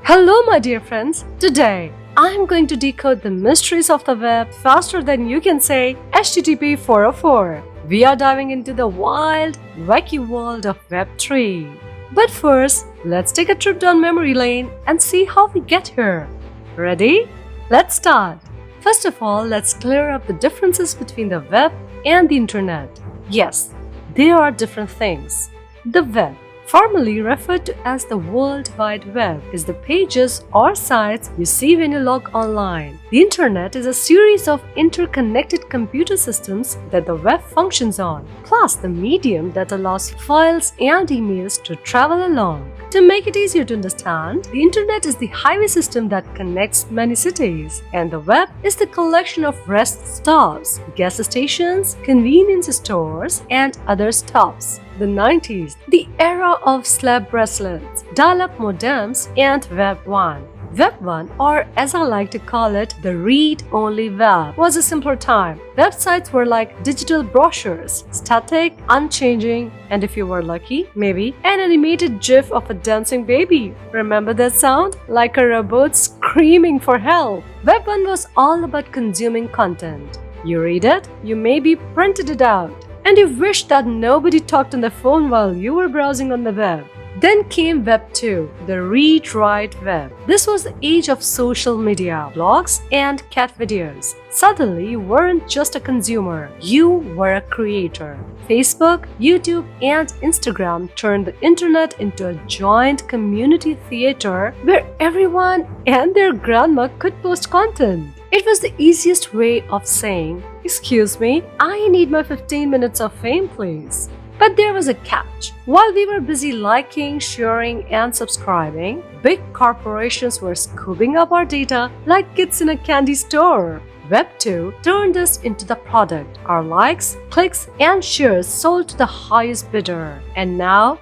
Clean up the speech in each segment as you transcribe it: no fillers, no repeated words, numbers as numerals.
Hello my dear friends, today I'm going to decode the mysteries of the web faster than you can say HTTP 404. We are diving into the wild, wacky world of Web3. But first, let's take a trip down memory lane and see how we get here. Ready? Let's start. First of all, let's clear up the differences between the web and the internet. Yes, they are different things. The web, formerly referred to as the World Wide Web, is the pages or sites you see when you log online. The internet is a series of interconnected computer systems that the web functions on, plus the medium that allows files and emails to travel along. To make it easier to understand, the internet is the highway system that connects many cities, and the web is the collection of rest stops, gas stations, convenience stores, and other stops. The 90s, the era of slab bracelets, dial-up modems, and Web 1. Web 1, or as I like to call it, the read-only web, was a simpler time. Websites were like digital brochures, static, unchanging, and if you were lucky, maybe an animated gif of a dancing baby. Remember that sound? Like a robot screaming for help. Web 1 was all about consuming content. You read it, you maybe printed it out, and you wish that nobody talked on the phone while you were browsing on the web. Then came Web 2, the read-write web. This was the age of social media, blogs, and cat videos. Suddenly, you weren't just a consumer, you were a creator. Facebook, YouTube, and Instagram turned the internet into a giant community theater where everyone and their grandma could post content. It was the easiest way of saying, "Excuse me, I need my 15 minutes of fame, please." But there was a catch. While we were busy liking, sharing, and subscribing, big corporations were scooping up our data like kids in a candy store. Web 2 turned us into the product. Our likes, clicks, and shares sold to the highest bidder. And now,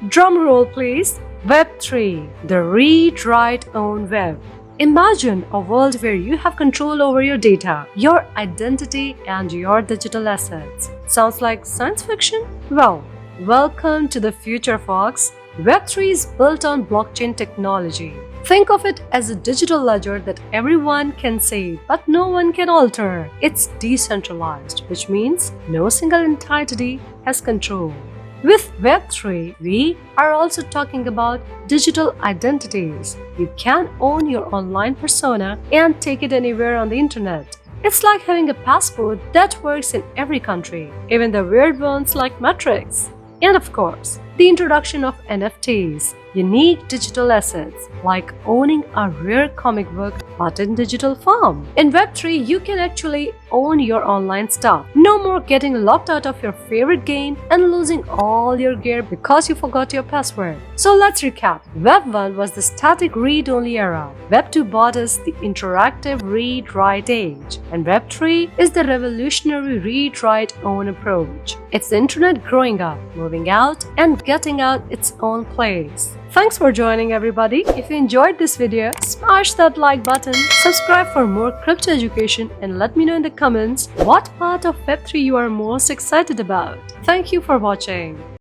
drum roll please, Web 3, the read-write-own web. Imagine a world where you have control over your data, your identity, and your digital assets. Sounds like science fiction? Well, welcome to the future, folks. Web3 is built on blockchain technology. Think of it as a digital ledger that everyone can save, but no one can alter. It's decentralized, which means no single entity has control. With Web3, we are also talking about digital identities. You can own your online persona and take it anywhere on the internet. It's like having a passport that works in every country, even the weird ones like Matrix. And of course, the introduction of NFTs, unique digital assets, like owning a rare comic book but in digital form. In Web3, you can actually own your online stuff. No more getting locked out of your favorite game and losing all your gear because you forgot your password. So let's recap. Web 1 was the static read-only era. Web 2 brought us the interactive read-write age. And Web 3 is the revolutionary read-write-own approach. It's the internet growing up, moving out, and getting out its own place. Thanks for joining, everybody. If you enjoyed this video, smash that like button, subscribe for more crypto education, and let me know in the comments what part of Web3 you are most excited about. Thank you for watching.